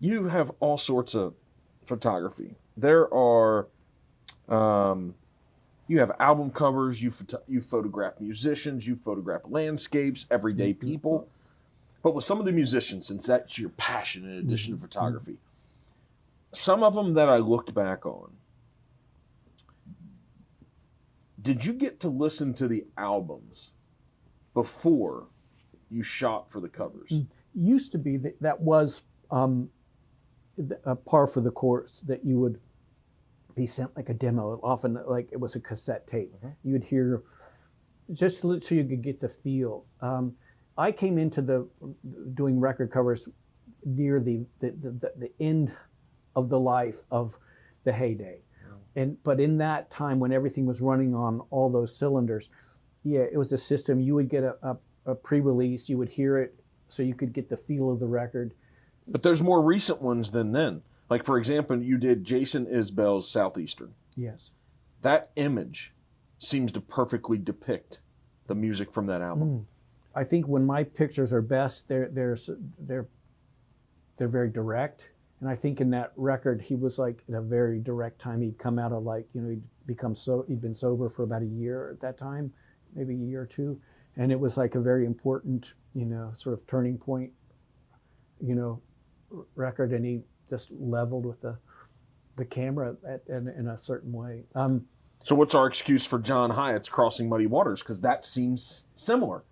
you have all sorts of photography. There are, you have album covers, you photograph musicians, you photograph landscapes, everyday people. But with some of the musicians, since that's your passion in addition to photography, some of them that I looked back on, did you get to listen to the albums before you shot for the covers? Used to be that was a par for the course, that you would be sent like a demo, often like it was a cassette tape. You would hear just so you could get the feel. I came into doing record covers near the end of the life of the heyday. But in that time when everything was running on all those cylinders, it was a system. You would get a pre-release, you would hear it so you could get the feel of the record. But there's more recent ones than then. Like, for example, you did Jason Isbell's Southeastern. Yes. That image seems to perfectly depict the music from that album. I think when my pictures are best, they're very direct. And I think in that record, he was like in a very direct time. He'd come out of he'd been sober for about a year at that time, maybe a year or two. And it was like a very important, sort of turning point, record. And he just leveled with the camera in a certain way. So what's our excuse for John Hyatt's Crossing Muddy Waters? Because that seems similar.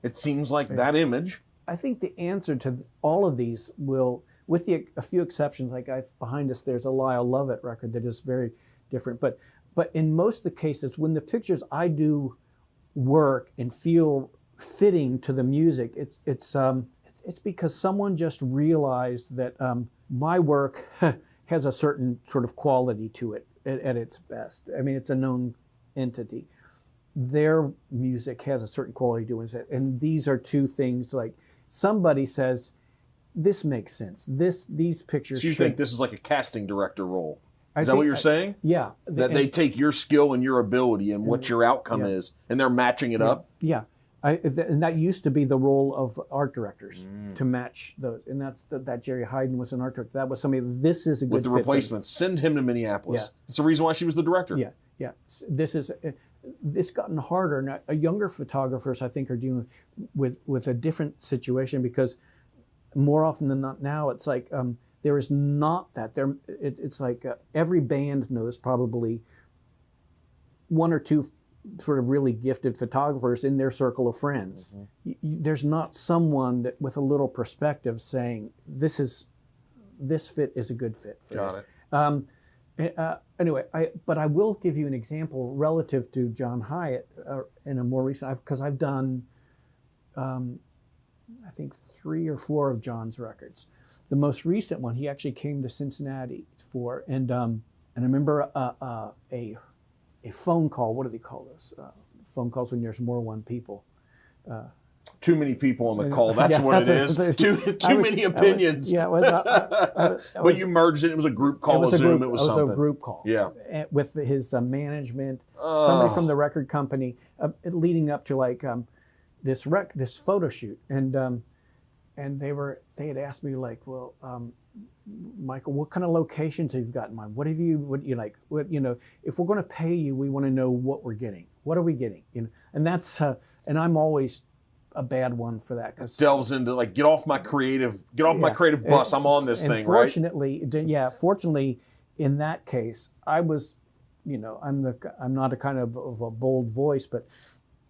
It seems like that image. I think the answer to all of these will, with a few exceptions, like behind us, there's a Lyle Lovett record that is very different. But in most of the cases, when the pictures I do work and feel fitting to the music, it's because someone just realized that my work has a certain sort of quality to it at its best. I mean, it's a known entity. Their music has a certain quality to it, and these are two things. Like somebody says, this makes sense. These pictures. So you think this is like a casting director role? Is that what you're saying? Yeah. That they take your skill and your ability and what your outcome is, and they're matching it up? Yeah. And that used to be the role of art directors, to match those. And that's that Jerry Hayden was an art director. That was somebody, this is a good with the fit replacements. Send him to Minneapolis. It's the reason why she was the director. Yeah. It's gotten harder. Now, younger photographers, I think, are dealing with a different situation, because more often than not now, it's like there is not that. It's like every band knows probably one or two sort of really gifted photographers in their circle of friends. There's not someone that with a little perspective saying this fit is a good fit for this. Anyway, but I will give you an example relative to John Hyatt in a more recent, because I've done I think 3 or 4 of John's records. The most recent one, he actually came to Cincinnati for, and I remember a phone call. What do they call this? Phone calls when there's more than one people. Too many people on the call. That's what it is. Too many opinions. But you merged it. It was a group call. It was Zoom. It was something. It was a group call. Yeah. With his management, somebody from the record company, leading up to like this photo shoot, and they had asked me like, well, Michael, what kind of locations have you got in mind? What you like? If we're going to pay you, we want to know what we're getting. What are we getting? And that's and I'm always a bad one for that. It delves into like, get off my creative bus. I'm on this thing, right? Fortunately, in that case, I was, I'm not a kind of a bold voice, but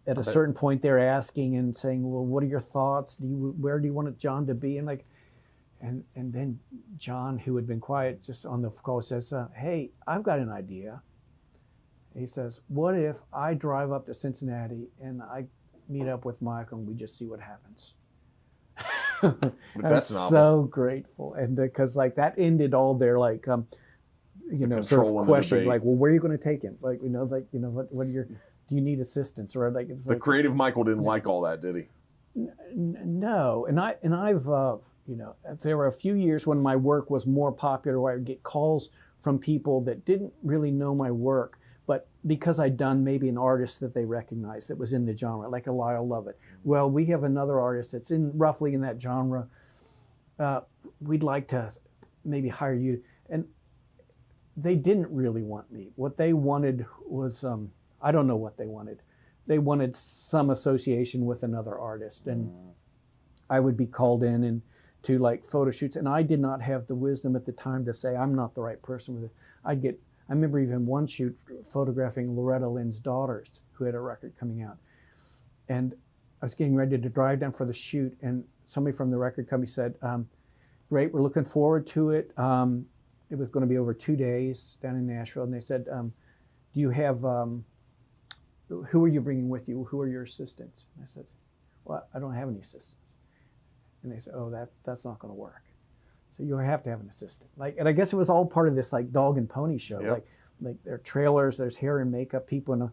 at a certain point they're asking and saying, well, what are your thoughts? Where do you want John to be? And then John, who had been quiet just on the call, says, hey, I've got an idea. He says, what if I drive up to Cincinnati and I meet up with Michael and we just see what happens? That's so grateful. And because like that ended all their like, sort of question, like, well, where are you going to take him? Like, what are your, do you need assistance? Or like, it's the like, creative Michael didn't like all that, did he? No. And I've, there were a few years when my work was more popular, where I would get calls from people that didn't really know my work, but because I'd done maybe an artist that they recognized that was in the genre, like a Lyle Lovett. Well, we have another artist that's roughly in that genre. We'd like to maybe hire you. And they didn't really want me. What they wanted was, I don't know what they wanted. They wanted some association with another artist, and I would be called in and to like photo shoots, and I did not have the wisdom at the time to say I'm not the right person with it. I remember even one shoot photographing Loretta Lynn's daughters who had a record coming out, and I was getting ready to drive down for the shoot, and somebody from the record company said, "Great, we're looking forward to it." It was going to be over 2 days down in Nashville, and they said, "Do you have?" Who are you bringing with you? Who are your assistants? And I said, well, I don't have any assistants. And they said, oh, that's not going to work. So you have to have an assistant. And I guess it was all part of this like dog and pony show. Yep. Like there are trailers, there's hair and makeup people. And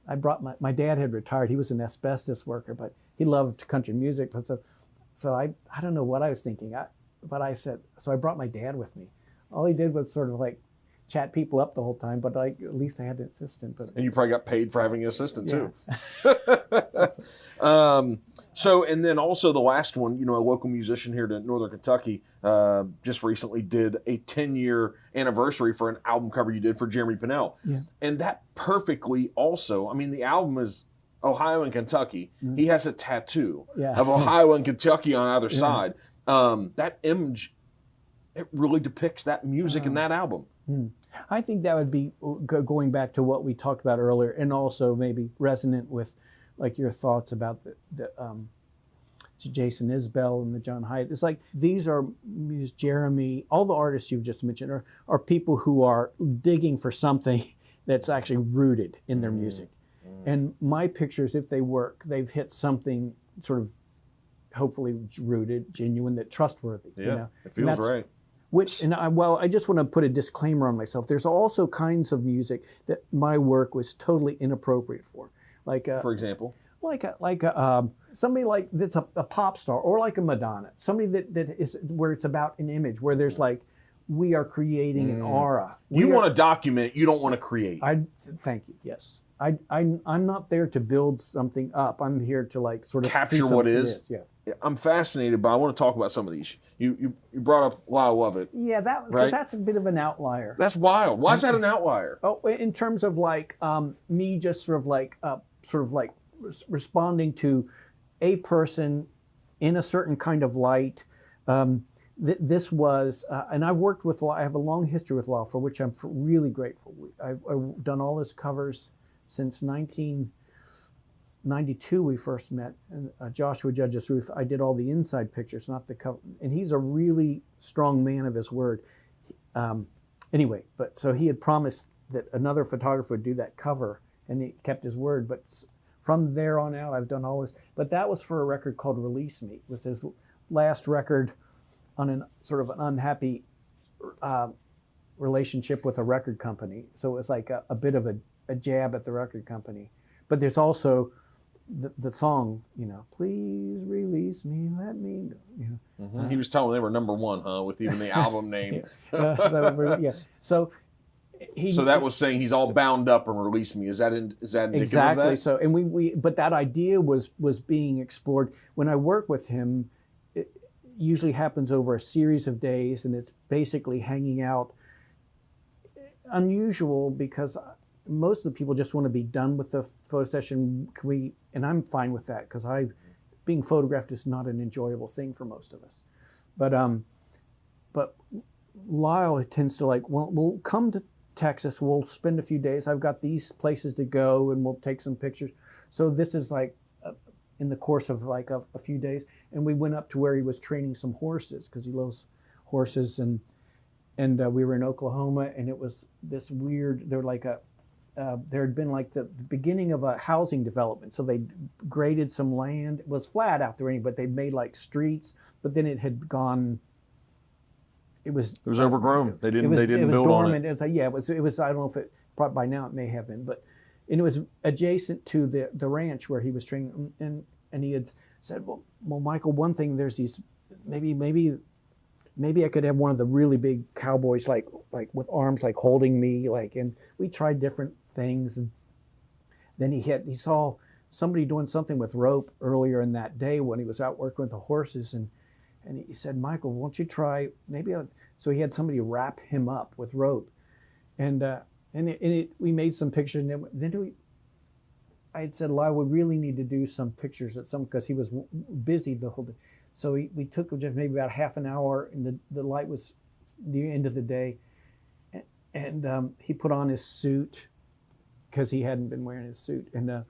I brought my dad had retired. He was an asbestos worker, but he loved country music. So I don't know what I was thinking. But I said, so I brought my dad with me. All he did was sort of like chat people up the whole time, but like at least I had an assistant. And you probably got paid for having an assistant too. Yeah. So, and then also the last one, a local musician here to Northern Kentucky just recently did a 10-year anniversary for an album cover you did for Jeremy Pinnell. Yeah. And that perfectly also, the album is Ohio and Kentucky. Mm-hmm. He has a tattoo of Ohio and Kentucky on either side. That image, it really depicts that music in that album. I think that would be going back to what we talked about earlier, and also maybe resonant with like your thoughts about the Jason Isbell and the John Hyatt. It's like these are Jeremy, all the artists you've just mentioned are people who are digging for something that's actually rooted in their music. And my pictures, if they work, they've hit something sort of hopefully rooted, genuine, that trustworthy. Yeah, it feels right. I just want to put a disclaimer on myself. There's also kinds of music that my work was totally inappropriate for. For example? Somebody like that's a pop star, or like a Madonna. Somebody that is where it's about an image, where there's like, we are creating an aura. You want to document, you don't want to create. Thank you, yes. I'm not there to build something up. I'm here to like sort of capture what is. Yeah. I'm fascinated, but I want to talk about some of these. You brought up Lyle Lovett. Yeah, that's a bit of an outlier. That's wild. Why is that an outlier? Oh, in terms of like me just sort of like responding to a person in a certain kind of light. This was, and I've worked with Lyle. I have a long history with Lyle, for which I'm really grateful. I've done all his covers since 1992 we first met, and Joshua Judges Ruth. I did all the inside pictures, not the cover. And he's a really strong man of his word. Anyway, but so he had promised that another photographer would do that cover, and he kept his word. But from there on out, I've done all this. But that was for a record called Release Me. It was his last record on an sort of an unhappy relationship with a record company. So it was like a bit of a jab at the record company. But there's also the song, please release me, let me go. He was telling them they were number one, with even the album name. So that was saying he's all bound up and release me. Is that indicative exactly of that? So, and but that idea was being explored. When I work with him, it usually happens over a series of days, and it's basically hanging out. Unusual because most of the people just want to be done with the photo session. And I'm fine with that, because being photographed is not an enjoyable thing for most of us. But Lyle tends to like, well, we'll come to Texas, we'll spend a few days. I've got these places to go, and we'll take some pictures. So this is like in the course of like a few days, and we went up to where he was training some horses, because he loves horses, and we were in Oklahoma, and it was this weird. They're like there had been like the beginning of a housing development. So they graded some land. It was flat out there, but they made like streets. But then it had gone. It was overgrown. They didn't build dormant. on it. It was it was. I don't know if it. By now it may have been, and it was adjacent to the ranch where he was training. And he had said, well, Michael, one thing, there's these maybe I could have one of the really big cowboys like with arms like holding me, and we tried different things. And then he saw somebody doing something with rope earlier in that day when he was out working with the horses, and he said, Michael, won't you try, maybe So he had somebody wrap him up with rope, and we made some pictures. And then I had said, Lyle, we really need to do some pictures at some, because he was busy the whole day. So we took just maybe about half an hour, and the light was the end of the day, and he put on his suit because he hadn't been wearing his suit, and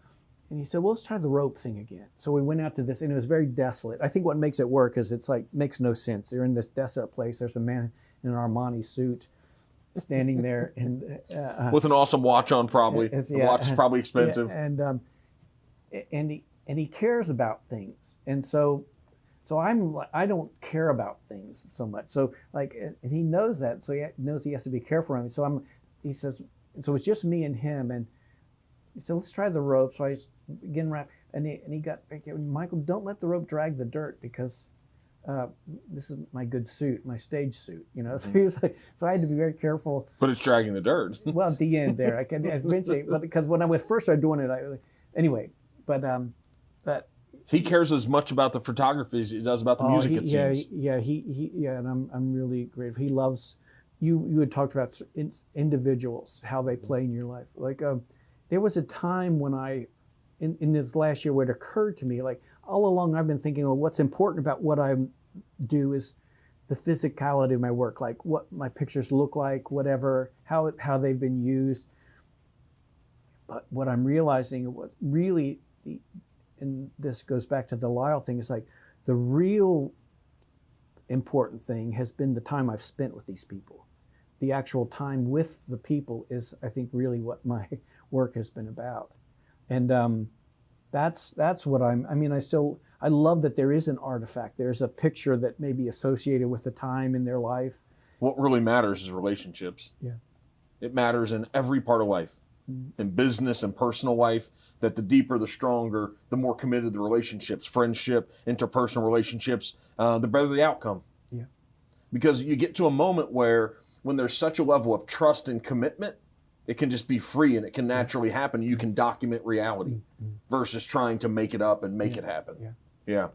he said, well, let's try the rope thing again. So we went out to this, and it was very desolate. I think what makes it work is it's like, makes no sense. They're in this desolate place. There's a man in an Armani suit standing there, and with an awesome watch on, probably. The watch is probably expensive. Yeah, and he cares about things, and so I don't care about things so much. So like, and he knows that, so he knows he has to be careful around me. So he says, so it's just me and him, and he said, let's try the rope. So I again wrap, and he got, Michael, don't let the rope drag the dirt, because this is my good suit, my stage suit, you know. So he was like, so I had to be very careful. But it's dragging the dirt. Well, at the end there, I can eventually, because when I was first started doing it, anyway, but he cares as much about the photography as he does about the music. It seems. And I'm really grateful. He loves. You had talked about individuals, how they play in your life. Like there was a time when in this last year, where it occurred to me, like all along I've been thinking, well, what's important about what I do is the physicality of my work, like what my pictures look like, whatever, how they've been used. But what I'm realizing, what really and this goes back to the Lyle thing, is like the real important thing has been the time I've spent with these people. The actual time with the people is, I think, really what my work has been about. And that's what I love that there is an artifact. There's a picture that may be associated with the time in their life. What really matters is relationships. Yeah. It matters in every part of life. In business and personal life, that the deeper, the stronger, the more committed the relationships, friendship, interpersonal relationships, the better the outcome. Yeah. Because you get to a moment where, when there's such a level of trust and commitment, it can just be free and it can naturally happen. You can document reality versus trying to make it up and make it happen. Yeah. Yeah.